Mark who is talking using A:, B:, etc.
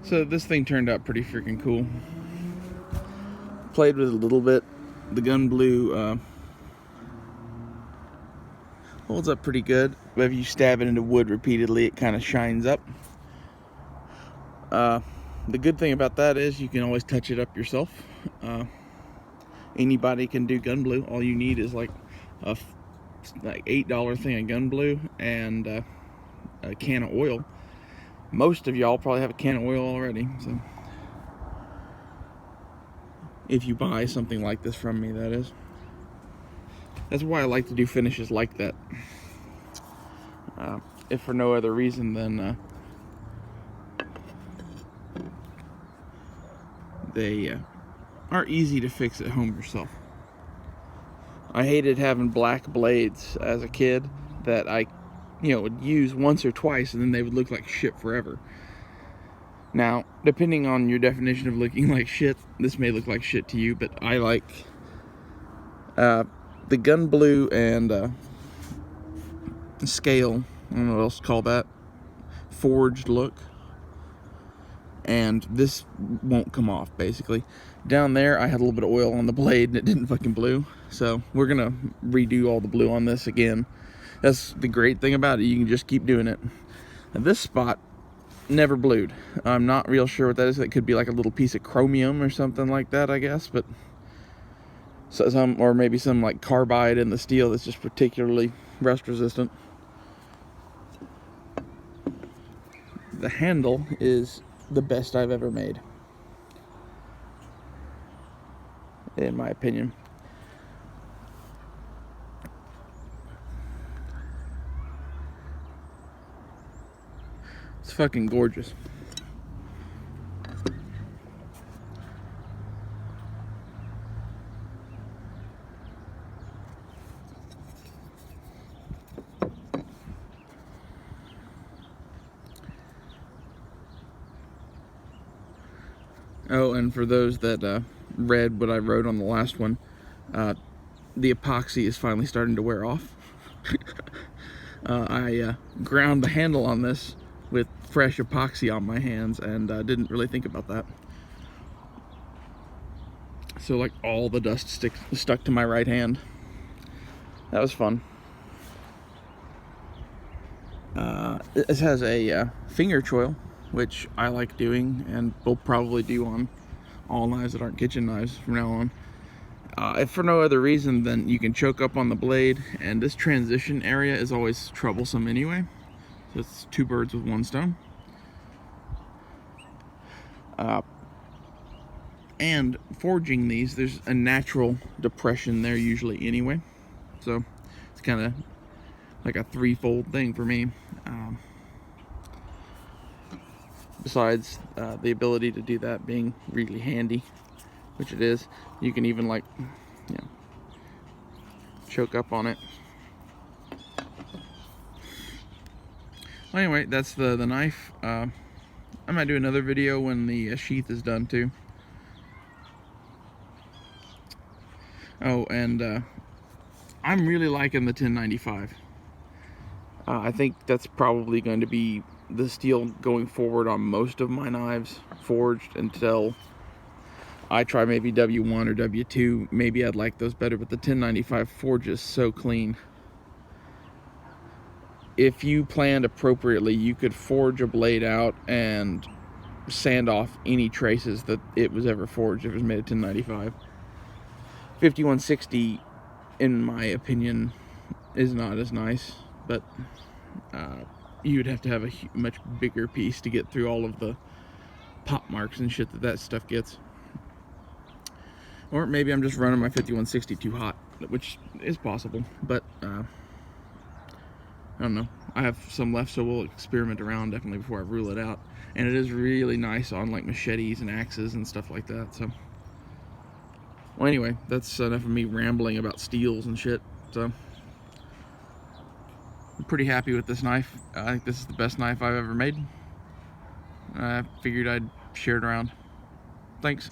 A: So this thing turned out pretty freaking cool. Played with it a little bit. The gun blue holds up pretty good. But if you stab it into wood repeatedly, it kind of shines up. The good thing about that is you can always touch it up yourself. Anybody can do gun blue. All you need is like a $8 thing of gun blue and a can of oil. Most of y'all probably have a can of oil already, so if you buy something like this from me, that is. That's why I like to do finishes like that. If for no other reason than they are easy to fix at home yourself. I hated having black blades as a kid that I would use once or twice and then they would look like shit forever. Now, depending on your definition of looking like shit, this may look like shit to you, but I like the gun blue and scale, I don't know what else to call that, forged look. And this won't come off, basically. Down there, I had a little bit of oil on the blade and it didn't fucking blue. So we're gonna redo all the blue on this again. That's the great thing about it, you can just keep doing it. Now, this spot never blued. I'm not real sure what that is. It could be like a little piece of chromium or something like that, I guess, but or maybe some like carbide in the steel that's just particularly rust resistant. The handle is the best I've ever made, in my opinion. It's fucking gorgeous. Oh, and for those that read what I wrote on the last one, the epoxy is finally starting to wear off. I ground the handle on this with fresh epoxy on my hands and didn't really think about that. So like all the dust stuck to my right hand. That was fun. This has a finger choil, which I like doing and will probably do on all knives that aren't kitchen knives from now on. If for no other reason, then you can choke up on the blade, and this transition area is always troublesome anyway. So it's two birds with one stone. And forging these, there's a natural depression there usually anyway. So it's kind of like a threefold thing for me. Besides the ability to do that being really handy, which it is, you can even like, choke up on it. Well, anyway, that's the knife. I might do another video when the sheath is done too. Oh, and I'm really liking the 1095. I think that's probably going to be the steel going forward on most of my knives, forged, until I try maybe W1 or W2. Maybe I'd like those better, but the 1095 forge is so clean. If you planned appropriately, you could forge a blade out and sand off any traces that it was ever forged if it was made of 1095. 5160, in my opinion, is not as nice, but you'd have to have a much bigger piece to get through all of the pop marks and shit that stuff gets. Or maybe I'm just running my 5160 too hot, which is possible, but I don't know. I have some left, so we'll experiment around definitely before I rule it out. And it is really nice on like machetes and axes and stuff like that. So, well, anyway, that's enough of me rambling about steels and shit. So, I'm pretty happy with this knife. I think this is the best knife I've ever made. I figured I'd share it around. Thanks.